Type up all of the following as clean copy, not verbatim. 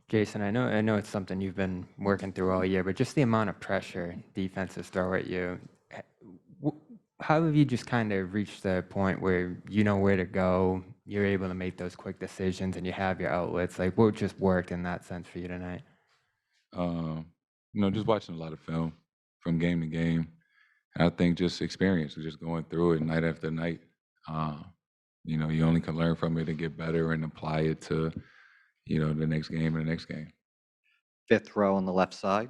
Jason, I know it's something you've been working through all year, but just the amount of pressure defenses throw at you, h- how have you just kind of reached the point where you know where to go, you're able to make those quick decisions, and you have your outlets? Like, what just worked in that sense for you tonight? Um, just watching a lot of film from game to game. And I think just experience, just going through it night after night. Uh, you only can learn from it and get better and apply it to, the next game and the next game. Fifth row on the left side.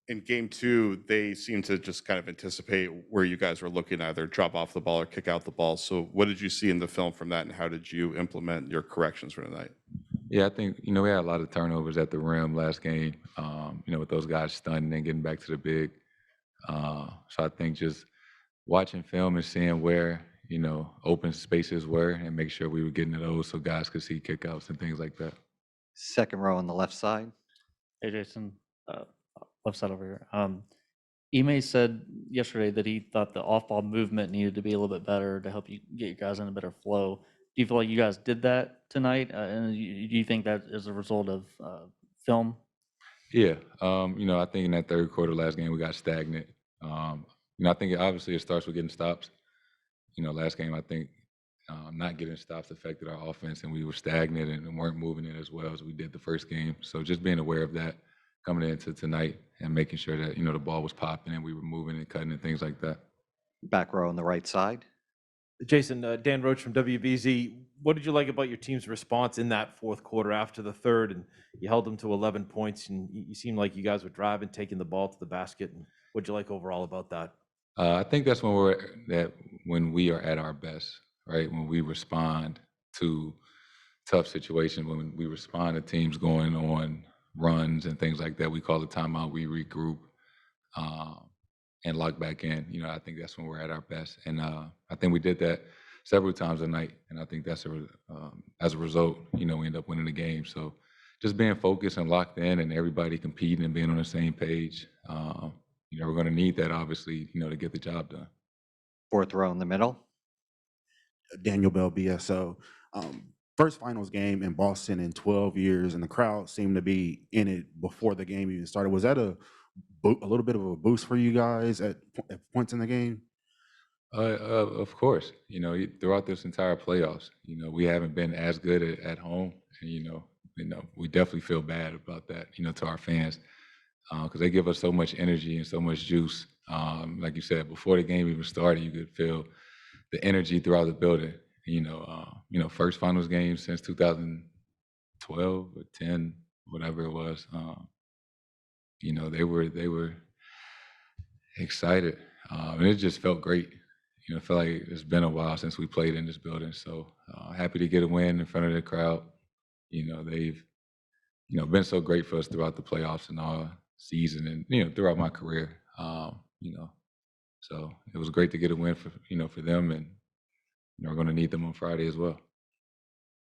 In game two, they seemed to just kind of anticipate where you guys were looking, either drop off the ball or kick out the ball. So what did you see in the film from that, and how did you implement your corrections for tonight? Yeah, I think, we had a lot of turnovers at the rim last game, with those guys stunning and getting back to the big. So I think just watching film and seeing where, open spaces were and make sure we were getting to those so guys could see kickouts and things like that. Second row on the left side. Hey, Jason, uh, left side over here. Ime said yesterday that he thought the off-ball movement needed to be a little bit better to help you get your guys in a better flow. Do you feel like you guys did that tonight? And do you think that is a result of film? Yeah, I think in that third quarter last game we got stagnant. I think obviously it starts with getting stops. Last game I think not getting stops affected our offense, and we were stagnant and weren't moving it as well as we did the first game. So just being aware of that coming into tonight and making sure that the ball was popping and we were moving and cutting and things like that. Back row on the right side. Jason, Dan Roach from WBZ. What did you like about your team's response in that fourth quarter after the third? And you held them to 11 points, and you seemed like you guys were driving, taking the ball to the basket. And what'd you like overall about that? I think that's when we are at our best, right? When we respond to tough situations, when we respond to teams going on runs and things like that, we call a timeout, we regroup, and lock back in. I think that's when we're at our best, and I think we did that several times a night, and I think that's as a result, we end up winning the game. So just being focused and locked in, and everybody competing and being on the same page. We're going to need that, obviously, to get the job done. Fourth row in the middle. Daniel Bell, BSO. First finals game in Boston in 12 years, and the crowd seemed to be in it before the game even started. Was that a little bit of a boost for you guys at points in the game? Of course, throughout this entire playoffs, we haven't been as good at home, and we definitely feel bad about that, to our fans, because they give us so much energy and so much juice. Like you said, before the game even started, you could feel the energy throughout the building. First finals game since 2012 or 10, whatever it was. They were excited, and it just felt great. I feel like it's been a while since we played in this building, so happy to get a win in front of the crowd. They've been so great for us throughout the playoffs and all season, and throughout my career. So it was great to get a win for them, and we're going to need them on Friday as well.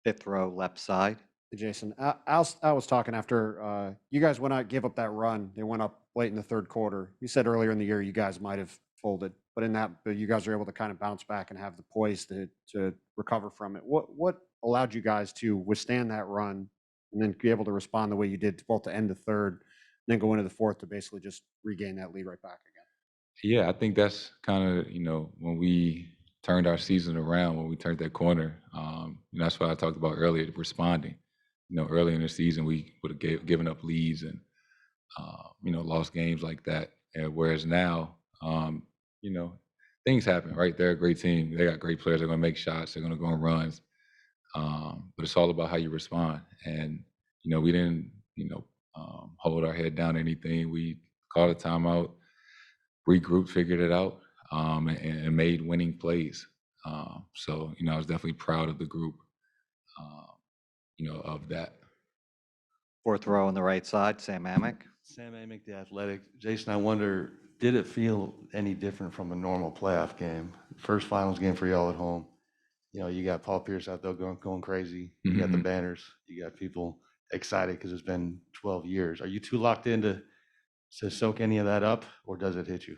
Fifth row left side. Jason, Al was talking after you guys went out, gave up that run. They went up late in the third quarter. You said earlier in the year you guys might have folded, but you guys were able to kind of bounce back and have the poise to recover from it. What allowed you guys to withstand that run and then be able to respond the way you did both to end the third and then go into the fourth to basically just regain that lead right back again? Yeah, I think that's kind of when we turned our season around, when we turned that corner. That's what I talked about earlier, responding. Early in the season, we would have given up leads and, lost games like that. And whereas now, things happen, right? They're a great team. They got great players. They're going to make shots. They're going to go on runs. But it's all about how you respond. And, we didn't, hold our head down or anything. We called a timeout, regrouped, figured it out, and made winning plays. So, I was definitely proud of the group, of that. Fourth row on the right side. Sam Amick. Sam Amick, The Athletic. Jason, I wonder, did it feel any different from a normal playoff game? First finals game for y'all at home. You got Paul Pierce out there going crazy. You got the banners. You got people excited because it's been 12 years. Are you too locked in to soak any of that up, or does it hit you?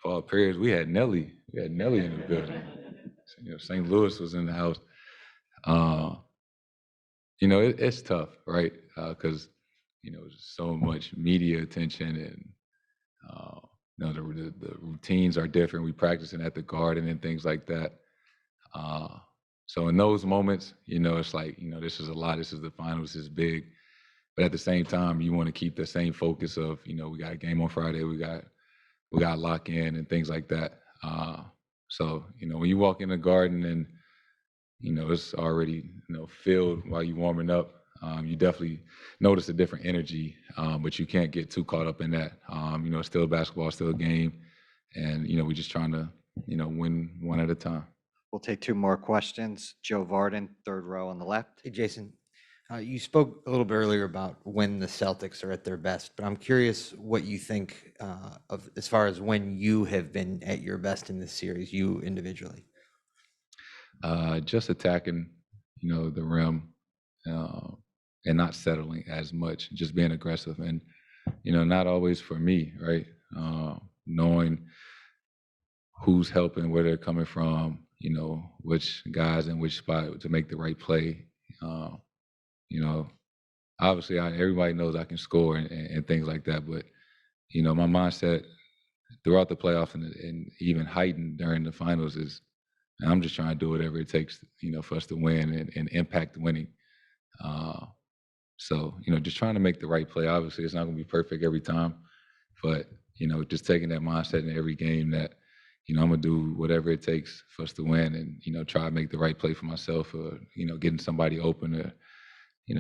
Paul Pierce, we had Nelly. We had Nelly in the building. St. Louis was in the house. It's tough, right? Because there's so much media attention, and the routines are different. We practicing at the Garden and things like that. Uh, so in those moments, it's like, this is a lot. This is the finals. This is big. But at the same time, you want to keep the same focus of, we got a game on Friday. We got to lock in and things like that. So when you walk in the Garden and it's already filled while you warming up, you definitely notice a different energy. But you can't get too caught up in that. It's still basketball, still a game, and we're just trying to win one at a time. We'll take two more questions. Joe Varden, third row on the left. Hey, Jason, you spoke a little bit earlier about when the Celtics are at their best, but I'm curious what you think of as far as when you have been at your best in this series, you individually. Just attacking, the rim, and not settling as much, just being aggressive, and not always for me, right? Knowing who's helping, where they're coming from, which guys in which spot to make the right play. Obviously, everybody knows I can score and things like that, but my mindset throughout the playoffs and even heightened during the finals is, I'm just trying to do whatever it takes, for us to win and impact winning. So, just trying to make the right play. Obviously, it's not going to be perfect every time, but, just taking that mindset in every game that, I'm going to do whatever it takes for us to win and, try to make the right play for myself or, getting somebody open or,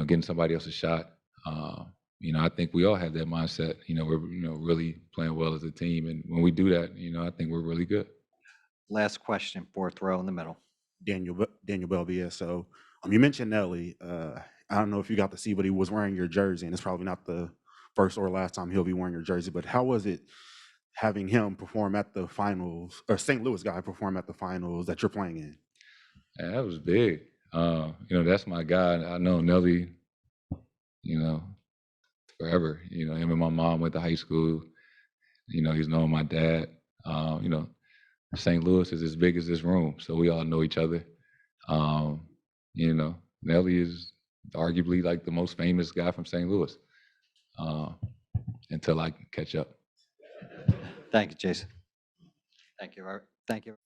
getting somebody else a shot. I think we all have that mindset. We're, really playing well as a team. And when we do that, I think we're really good. Last question, fourth row in the middle. Daniel Bell, BSO. You mentioned Nelly. I don't know if you got to see, but he was wearing your jersey, and it's probably not the first or last time he'll be wearing your jersey. But how was it having him perform at the finals, or St. Louis guy perform at the finals that you're playing in? Yeah, that was big. That's my guy. I know Nelly, forever. Him and my mom went to high school. He's known my dad. St. Louis is as big as this room, so we all know each other. Nelly is arguably like the most famous guy from St. Louis, until I catch up. Thank you, Jason. Thank you. Thank you.